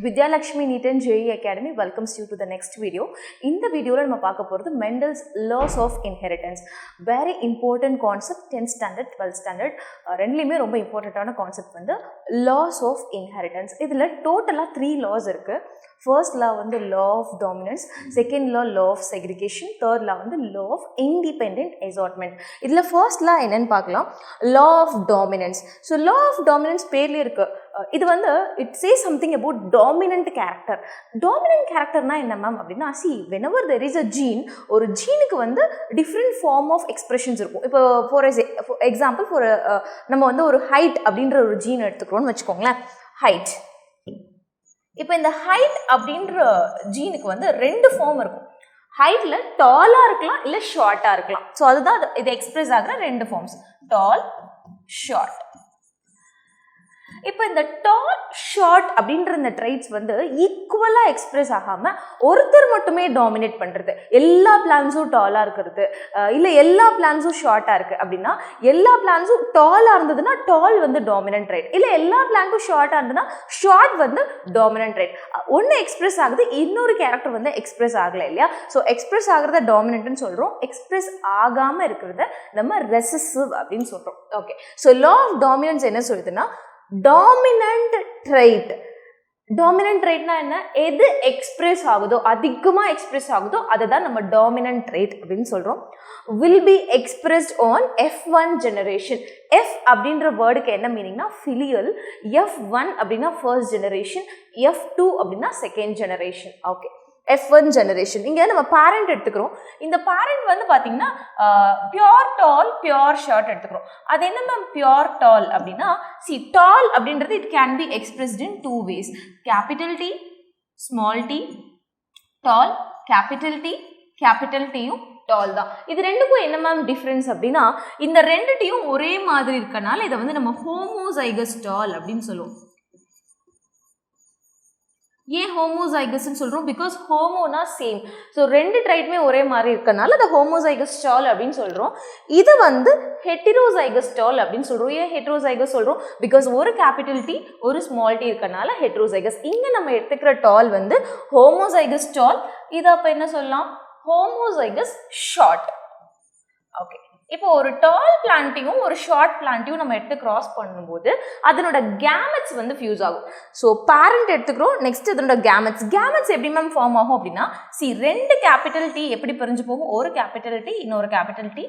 Vidhyalakshmi NEET JEE Academy welcomes you to the next video. In the video, we will talk about Mendel's laws of inheritance. Very important concept, 10th standard, 12th standard. ரெண்டுலயுமே ரொம்ப இம்பார்ட்டன்ட்டான concept வந்து laws of inheritance. இதுல டோட்டலா 3 laws இருக்கு. First law வந்து law of dominance, second law of segregation, third law வந்து law of independent assortment. இதுல first law என்னன்னு பார்க்கலாம். Law of dominance. So law of dominance பேர்லயே இருக்கு. இது வந்து it says something about dominant character. Dominant characterனா என்ன மேம் அப்படின்னா, see whenever there is a gene, ஒரு ஜீனுக்கு வந்து different form of expressions இருக்கும். இப்போ for example நம்ம வந்து ஒரு height அப்படின்ற ஒரு ஜீன் எடுத்துக்கிறோம்னு வச்சுக்கோங்களேன். height. இப்போ இந்த height அப்படின்ற ஜீனுக்கு வந்து ரெண்டு ஃபார்ம் இருக்கும். ஹைட்ல டாலா இருக்கலாம் இல்ல ஷார்ட்டா இருக்கலாம். ஸோ அதுதான் இது எக்ஸ்பிரஸ் ஆகிற ரெண்டு ஃபார்ம்ஸ், டால், ஷார்ட். இப்போ இந்த டால், ஷார்ட் அப்படின்ற இந்த ட்ரைட்ஸ் வந்து ஈக்குவலாக எக்ஸ்பிரஸ் ஆகாமல் ஒருத்தர் மட்டுமே டாமினேட் பண்ணுறது, எல்லா பிளான்ஸும் டாலாக இருக்கிறது இல்லை எல்லா பிளான்ஸும் ஷார்ட்டாக இருக்குது அப்படின்னா, எல்லா பிளான்ஸும் டாலாக இருந்ததுன்னா டால் வந்து டாமினன்ட் ட்ரைட், இல்லை எல்லா பிளான்ஸும் ஷார்ட்டாக இருந்ததுன்னா ஷார்ட் வந்து டாமினன்ட் ட்ரைட். ஒன்று எக்ஸ்பிரஸ் ஆகுது, இன்னொரு கேரக்டர் வந்து எக்ஸ்பிரஸ் ஆகலை இல்லையா? ஸோ எக்ஸ்பிரஸ் ஆகிறத டாமினன்ட்னு சொல்கிறோம், எக்ஸ்பிரஸ் ஆகாமல் இருக்கிறத நம்ம ரெசசிவ் அப்படின்னு சொல்கிறோம். Okay, so law of dominance என்ன சொல்லுதுன்னா, டாமினன்ட் ட்ரைட். டாமினன்ட் ட்ரைட்னா என்ன? எது எக்ஸ்பிரஸ் ஆகுதோ, அதிகமாக எக்ஸ்பிரஸ் ஆகுதோ அதை தான் நம்ம டாமினன்ட் ட்ரைட் அப்படின்னு சொல்கிறோம். will be expressed on F1 generation. F அப்படின்ற வேர்டுக்கு என்ன மீனிங்னா ஃபிலியல், F1 அப்படின்னா ஃபர்ஸ்ட் ஜெனரேஷன், F2 அப்படின்னா second generation. Okay, F1 generation. இங்கே நம்ம பேரண்ட் எடுத்துக்கிறோம். இந்த பேரண்ட் வந்து பார்த்தீங்கன்னா பியோர் டால், பியோர் ஷார்ட் எடுத்துக்கிறோம். அது என்ன மேம் பியோர் டால் அப்படின்னா, சி டால் அப்படின்றது it can be expressed in 2 ways. Capital T, small T. Tall, capital T, capital டியும் டால் தான். இது ரெண்டுக்கும் என்ன மேம் டிஃப்ரென்ஸ் அப்படின்னா, இந்த ரெண்டு டீயும் ஒரே மாதிரி இருக்கனால இதை வந்து நம்ம ஹோமோசைகஸ் டால் அப்படின்னு சொல்லுவோம். ஏன் ஹோமோசைகஸ்ன்னு சொல்கிறோம்? Because ஹோமோனா same. ஸோ ரெண்டு ட்ரைட்டுமே ஒரே மாதிரி இருக்கனால அதை ஹோமோசைகஸ் டால் அப்படின்னு சொல்கிறோம். இது வந்து ஹெட்டிரோசைகஸ் டால் அப்படின்னு சொல்கிறோம். ஏன் ஹெட்ரோசைகஸ் சொல்கிறோம்? பிகாஸ் ஒரு கேபிட்டல் டி ஒரு ஸ்மால் டி இருக்கனால ஹெட்ரோசைகஸ். இங்கே நம்ம எடுத்துக்கிற டால் வந்து ஹோமோசைகஸ் டால். இதை அப்போ என்ன சொல்லலாம்? Homozygous short. ஓகே, இப்போ ஒரு டால் பிளான்ட்டையும் ஒரு ஷார்ட் பிளான்ட்டையும் நம்ம எடுத்து கிராஸ் பண்ணும்போது அதனோட கேமெட்ஸ் வந்து ஃபியூஸ் ஆகும். ஸோ பேரண்ட் எடுத்துக்கிறோம், நெக்ஸ்ட் இதனோட கேமெட்ஸ் எப்படி மேம் ஃபார்ம் ஆகும் அப்படின்னா, ரெண்டு கேபிட்டல் டி எப்படி பிரிஞ்சு போகும்? ஒரு கேபிட்டல் டி இன்னொரு கேபிட்டல் டி,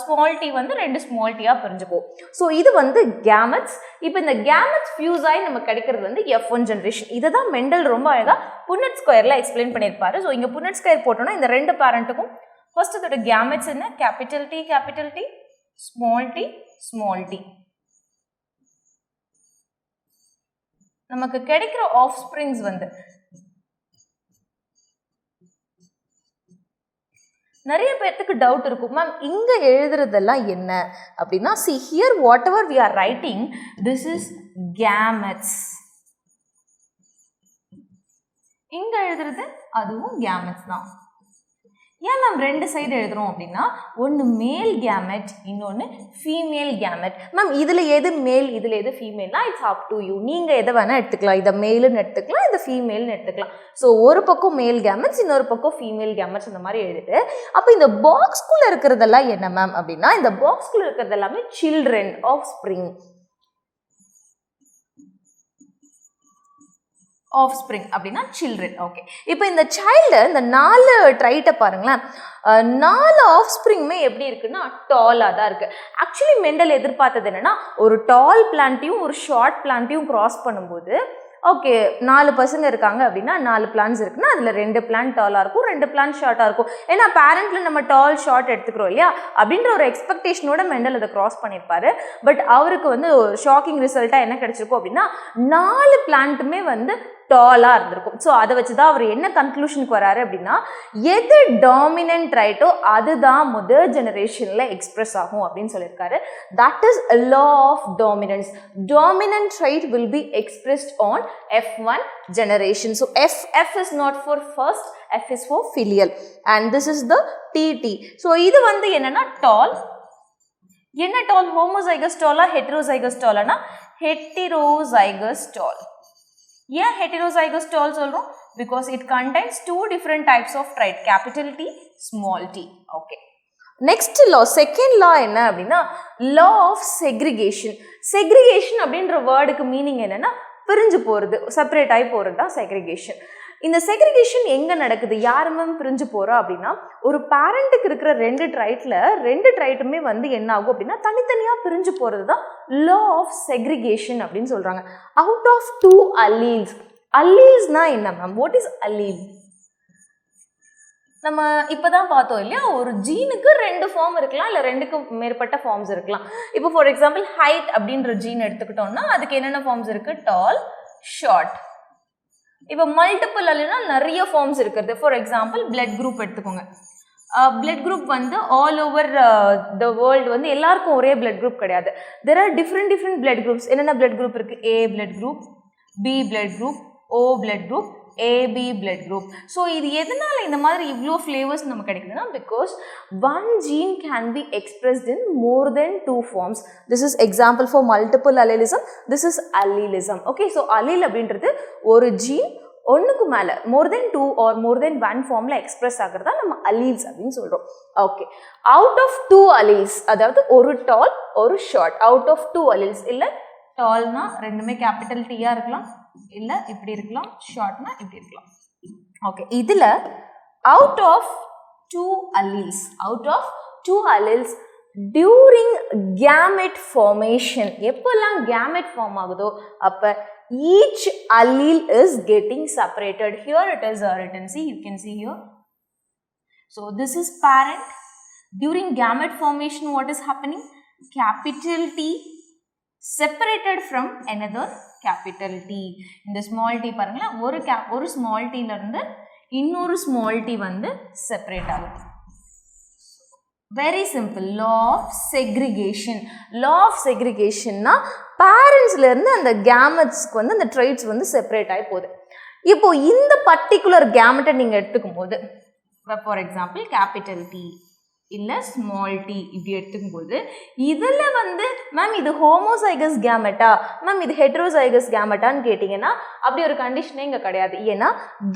ஸ்மால் டி வந்து ரெண்டு ஸ்மால் டியாக பிரிஞ்சு போகும். ஸோ இது வந்து கேமெட்ஸ். இப்போ இந்த கேமெட்ஸ் ஃபியூஸ் ஆகி நமக்கு கிடைக்கிறது வந்து F1 ஜென்ரேஷன். இதை தான் மெண்டல் ரொம்ப அழகாக புன்னட் ஸ்கொயரில் எக்ஸ்பிளைன் பண்ணியிருப்பாரு. ஸோ இங்கே புன்னட் ஸ்கொயர் போட்டோம்னா இந்த ரெண்டு பேரண்ட்டுக்கும் ஃபர்ஸ்ட் இதோட கேமெட்ஸ் என்ன? Capital T, small T. நமக்கு கிடைக்கிற ஆஃப் ஸ்பிரிங்ஸ் வந்து நிறைய பேர்த்துக்கு டவுட் இருக்கும், மேம் இங்க எழுதுறதெல்லாம் என்ன அப்படின்னா, see here whatever we are writing, this is gametes. இங்க எழுதுறது அதுவும் gametes தான். ஏன் மேம் ரெண்டு சைடு எழுதுறோம் அப்படின்னா, ஒன்று மேல் கேமெட், இன்னொன்று ஃபீமேல் கேமெட். மேம் இதில் எது மேல் இதில் எது ஃபீமேல்னா இட்ஸ் அப் டு யூ. நீங்கள் எதை வேணால் எடுத்துக்கலாம், இதை மேலுன்னு எடுத்துக்கலாம், இதை ஃபீமேல்னு எடுத்துக்கலாம். ஸோ ஒரு பக்கம் மேல் கேமெட்ஸ், இன்னொரு பக்கம் ஃபீமேல் கேமெட்ஸ், இந்த மாதிரி எழுதிட்டு, அப்போ இந்த பாக்ஸ்குள்ளே இருக்கிறதெல்லாம் என்ன மேம் அப்படின்னா, இந்த பாக்ஸ்குள்ளே இருக்கிறது எல்லாமே children offspring. Offspring அப்படின்னா சில்ட்ரன். ஓகே, இப்போ இந்த சைல்டு இந்த 4 ட்ரைட்டை பாருங்களேன், 4 ஆஃப் ஸ்ப்ரிங்குமே எப்படி இருக்குன்னா டாலாக தான் இருக்குது. ஆக்சுவலி மெண்டல் எதிர்பார்த்தது என்னென்னா, ஒரு டால் பிளான்ட்டையும் ஒரு ஷார்ட் பிளான்ட்டையும் கிராஸ் பண்ணும்போது, ஓகே 4 பசங்க இருக்காங்க அப்படின்னா 4 பிளான்ஸ் இருக்குன்னா அதில் 2 பிளான் டாலாக இருக்கும், 2 பிளான் ஷார்ட்டாக இருக்கும். ஏன்னா பேரண்ட்டில் நம்ம டால் ஷார்ட் எடுத்துக்கிறோம் இல்லையா, அப்படின்ற ஒரு எக்ஸ்பெக்டேஷனோட மெண்டல் அதை கிராஸ் பண்ணியிருப்பாரு. பட் அவருக்கு வந்து ஷாக்கிங் ரிசல்ட்டாக என்ன கிடைச்சிருக்கும் அப்படின்னா, 4 பிளான்ட்டுமே வந்து டாலாக இருந்திருக்கும். ஸோ அதை வச்சு தான் அவர் என்ன கன்க்ளூஷனுக்கு வராரு அப்படின்னா, எது டாமினன்ட் ரைட்டோ அதுதான் முதல் ஜெனரேஷனில் எக்ஸ்பிரஸ் ஆகும் அப்படின்னு சொல்லியிருக்காரு. That is law of dominance. Dominant trait will be expressed on F1 generation. So F is not for first, F is for filial and this is the TT. So இது வந்து என்னன்னா டால். என்ன டால்? Homozygous டாலா heterozygous டாலானா heterozygous டால். ஏன் heterozygous tall சொல்றோம்? Because it contains two different types of trait, capital T, small t. Okay. Next law, second law என்ன அப்படின்னா law of segregation. Segregation அப்படின்ற வேர்டுக்கு மீனிங் என்னன்னா பிரிஞ்சு போறது, செப்பரேட் ஆகி போறது தான் segregation. இந்த segregation எங்க நடக்குது, யாருமே பிரிஞ்சு போறா அப்படின்னா ஒரு பேரண்ட்டுக்கு இருக்கிற ரெண்டு ட்ரைட்டுமே வந்து என்ன ஆகும் அப்படின்னா தனித்தனியா பிரிஞ்சு போறது தான் law of segregation அப்படின்னு சொல்றாங்க. Out of two alleles. Allelesனா என்ன மேம்? What is allele? நம்ம இப்பதான் பார்த்தோம் இல்லையா, ஒரு ஜீனுக்கு ரெண்டு ஃபார்ம் இருக்கலாம், இல்லை ரெண்டுக்கு மேற்பட்ட ஃபார்ம்ஸ் இருக்கலாம். இப்போ ஃபார் எக்ஸாம்பிள் ஹைட் அப்படின்ற ஜீன் எடுத்துக்கிட்டோம்னா அதுக்கு என்னென்ன ஃபார்ம்ஸ் இருக்கு? டால், ஷார்ட். இப்போ மல்டிபிள் அல்லனா நிறைய ஃபார்ம்ஸ் இருக்குது. ஃபார் எக்ஸாம்பிள் பிளட் குரூப் எடுத்துக்கோங்க. பிளட் குரூப் வந்து ஆல் ஓவர் த வேர்ல்டு வந்து எல்லாருக்கும் ஒரே பிளட் குரூப் கிடையாது. There are different blood groups. என்னென்ன பிளட் குரூப் இருக்கு? A blood group, B blood group, O blood group, AB blood group. So இது எதனால இந்த மாதிரி இவ்வளோ ஃப்ளேவர்ஸ் நமக்கு கிடைக்குதுன்னா because one gene can be expressed in more than two forms. This is example for multiple allelism. This is allelism. Okay, so allele அப்படின்றது ஒரு gene ஒன்றுக்கு மேலே more than two or more than one ஃபார்மில் express ஆகிறதா நம்ம alleles அப்படின்னு சொல்கிறோம். Okay, out of two alleles, அதாவது ஒரு டால் ஒரு short, out of two alleles. இல்லை டால்னா ரெண்டுமே கேபிட்டல் டீயாக இருக்கலாம், இல்லை இப்படி இருக்கலாம், ஷார்ட்னா இப்படி இருக்கலாம். ஓகே, இதில் out of two alleles during gamete formation, எப்போல்லாம் கேமெட் ஃபார்ம் ஆகுதோ அப்போ each allele is getting separated. Here it is written, see, you can see here. So this is parent. During gamete formation, what is happening? Capital T separated from another capital T. இந்த small t பாருங்களா, ஒரு small t ல இருந்து இன்னொரு small t வந்து separate ஆகுது. Very simple, law of segregation. Law of segregation na parentsல இருந்து அந்த gametesக்கு வந்து அந்த traits வந்து செப்பரேட் ஆகி போகுது. இப்போ இந்த பர்டிகுலர் gamete நீங்க எடுத்துக்கும்போது for example capital T இல்ல small t இப்படி எடுத்துக்கும்போது இதுல வந்து மேம் இது ஹோமோசைகஸ் கேமெட்டா, மேம் இது ஹெட்ரோசைகஸ் கேமெட்டான்னு கேட்டிங்கன்னா அப்படி ஒரு கண்டிஷனே இங்கே கிடையாது. ஏன்னா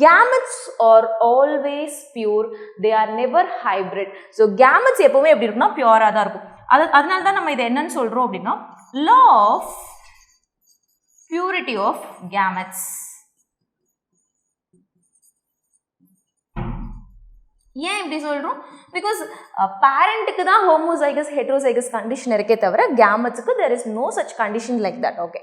gametes are always pure, they are never hybrid. So gametes எப்பவுமே எப்படி இருக்குன்னா பியூராக தான் இருக்கும். அதனால தான் நம்ம இதை என்னன்னு சொல்கிறோம் அப்படின்னா law of purity of gametes. ஏன் இப்படி சொல்கிறோம்? பிகாஸ் பேரண்ட்டுக்கு தான் ஹோமோசைகஸ் ஹெட்ரோசைகஸ் கண்டிஷன் இருக்கே தவிர கேமெட்ஸுக்கு there is no such condition like that. Okay,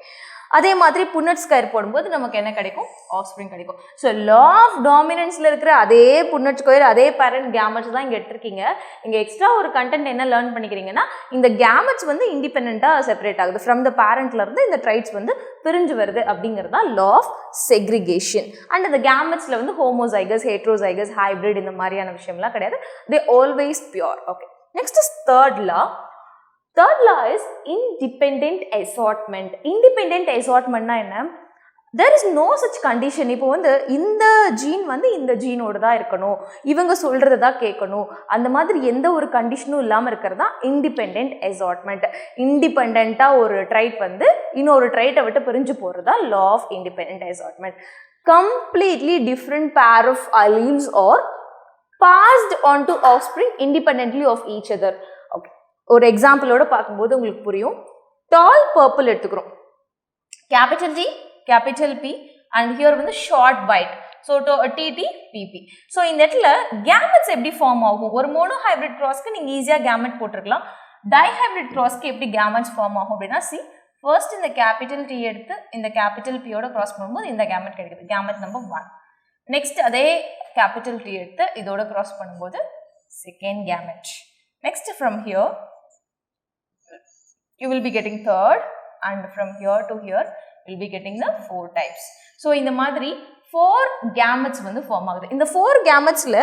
அதே மாதிரி புன்னட் ஸ்கொயர் போடும்போது நமக்கு என்ன கிடைக்கும்? ஆஃப்ஸ்ப்ரிங் கிடைக்கும். ஸோ லா ஆஃப் டாமினன்ஸில் இருக்கிற அதே புன்னட் ஸ்கொயர் அதே பேரண்ட் கேமெட்ஸ் தான் இங்கே எடுத்திருக்கீங்க. இங்கே எக்ஸ்ட்ரா ஒரு கண்டென்ட் என்ன லேர்ன் பண்ணிக்கிறீங்கன்னா இந்த கேமெட்ஸ் வந்து இண்டிபெண்ட்டாக செப்பரேட் ஆகுது. ஃப்ரம் த பேரண்ட்லேருந்து இந்த ட்ரைட்ஸ் வந்து பிரிஞ்சு வருது அப்படிங்கிறது தான் லா ஆஃப் செக்ரிகேஷன். அண்ட் அந்த கேமெட்ஸில் வந்து ஹோமோசைகஸ் ஹெட்ரோசைகஸ் ஹைப்ரிட் இந்த மாதிரியான விஷயம்லாம் கிடையாது. They always pure. Okay, next is third law. Third law is independent assortment. Independent assortment na enna? There is no such condition. இப்போ வந்து இந்த ஜீன் வந்து இந்த ஜீனோட தான் இருக்கணும், இவங்க சொல்றதை தான் கேட்கணும், அந்த மாதிரி எந்த ஒரு கண்டிஷனும் இல்லாமல் இருக்கிறது தான் இண்டிபெண்ட் அசார்ட்மெண்ட். இண்டிபெண்ட்டாக ஒரு ட்ரைட் வந்து இன்னொரு ட்ரைட்டை விட்டு பிரிஞ்சு போகிறது தான் law of independent assortment. Completely different pair of alleles are passed on to offspring independently of each other. Okay, ஒரு எக்ஸாம்பிளோட பார்க்கும்போது உங்களுக்கு புரியும். டால் பர்பிள் எடுத்துக்கிறோம், capital T capital P and here வந்து short white. So TT PP. So இந்த இடத்துல gametes எப்படி ஃபார்ம் ஆகும்? ஒரு மோனோ ஹைப்ரிட் கிராஸ்க்கு நீங்கள் ஈஸியாக கேமெட் போட்டிருக்கலாம். டைஹைப்ரிட் கிராஸ்க்கு எப்படி கேமெட்ஸ் ஃபார்ம் ஆகும் அப்படின்னா ஃபர்ஸ்ட் இந்த கேபிட்டல் T எடுத்து இந்த கேபிட்டல் Pயோட கிராஸ் பண்ணும்போது இந்த கேமெட் கிடைக்குது, கேமெட் நம்பர் 1. நெக்ஸ்ட் அதே கேபிட்டல் T எடுத்து இதோட கிராஸ் பண்ணும்போது second gamete. Next from here you will be getting third and from here to here you will be getting the 4 types. So இந்த மாதிரி 4 gametes வந்து ஃபார்ம் ஆகுது. இந்த 4 gametesல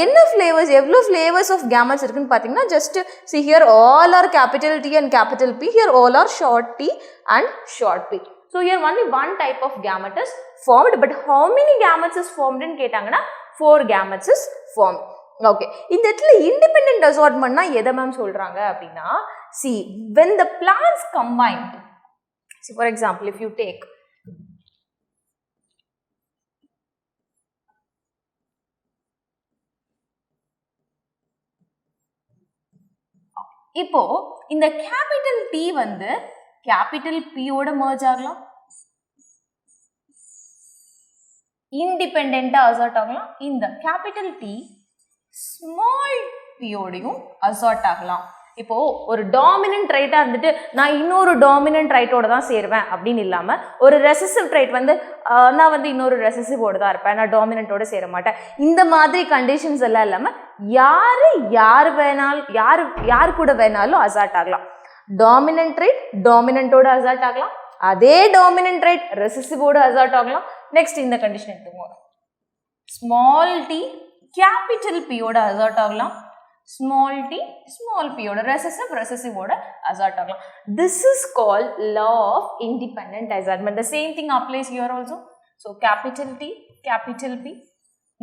என்ன ஃப்ளேவர்ஸ், எவ்வளோ ஃப்ளேவர்ஸ் ஆஃப் கேமெட்ஸ் இருக்குன்னு பார்த்தீங்கன்னா just see here all are capital T and capital P, here all are short T and short P. So here only one type of gamete is formed, but how many gametes is formed ன்னு கேட்டாங்கன்னா 4 gametes is formed. Okay, இந்த இடத்துல independent அசார்ட்மெண்ட்னா எதை ma'am சொல்கிறாங்க அப்படின்னா see when the plants combine, see for example if you take இப்போ இந்த capital T வந்து கேபிட்டல் P ஓட merge ஆகலாம், இண்டிபெண்டன்ட்டா அசார்ட் ஆகலாம். இந்த கேபிட்டல் T ஸ்மால் p ஓடையும் அசார்ட் ஆகலாம். இப்போ ஒரு டாமினன்ட் ரைட்டா இருந்துட்டு நான் இன்னொரு டாமினன்ட் ரைட்டோட தான் சேருவேன் அப்படின்னு இல்லாம, ஒரு ரெசசிவ் ரைட் வந்து நான் வந்து இன்னொரு ரெசசிவோட தான் இருப்பேன், நான் டாமினன்ட்டோட சேர மாட்டேன், இந்த மாதிரி கண்டிஷன்ஸ் எல்லாம் இல்லாம யார் கூட வேணாலும் அசார்ட் ஆகலாம். டாமினன்ட் ரைட் டாமினன்ட்டோட அசார்ட் ஆகலாம், அதே டாமினன்ட் ரைட் ரெசசிவோட அசார்ட் ஆகலாம். நெக்ஸ்ட் இந்த கண்டிஷன் எடுத்துக்கோங்க. ஸ்மால் டி கேபிட்டல் P ஓட அசார்ட் ஆகலாம், small t small p ஓட recessive ஓட அசார்ட் ஆகலாம். This is called law of independent assortment. The same thing applies here also. So capital T, capital P,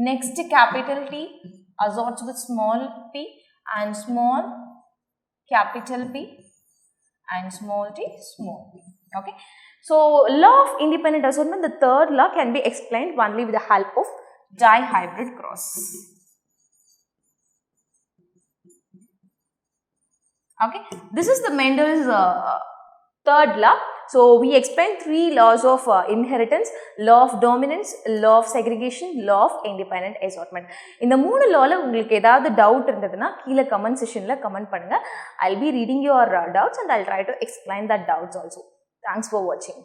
next capital T assorts with small p and small capital P and small t small p. Okay. So law of independent assortment, the third law, can be explained only with the help of dihybrid cross. Okay, this is the Mendel's third law. So we explained 3 laws of inheritance: law of dominance, law of segregation, law of independent assortment. இந்த 3 lawல உங்களுக்கு ஏதாவது doubt இருந்ததுன்னா கீழே comment செக்ஷன்ல comment பண்ணுங்க. I'll be reading your doubts and I'll try to explain that doubts also. Thanks for watching.